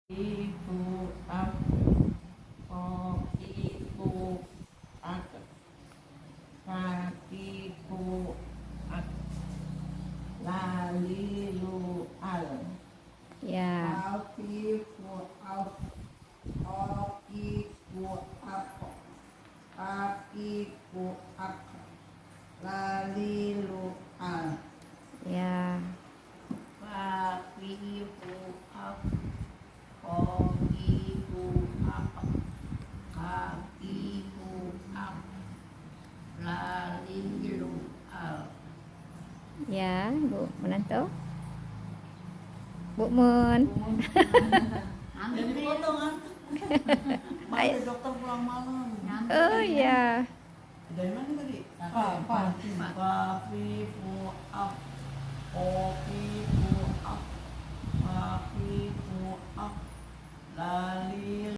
Ibu up, oh ibu up, kakiku up, lalilu al. Ya. Kakiku up, kakiku up, kakiku up, lalilu al. Ya. Kakiku up. Kakiku apa? Kakiku apa? Lalilu al. Ya, Bu menantu. Bu Mun. Ambil foto kan? Ada dokter pulang malam. Oh ya. Dari mana tadi? Kakiku up. Kakiku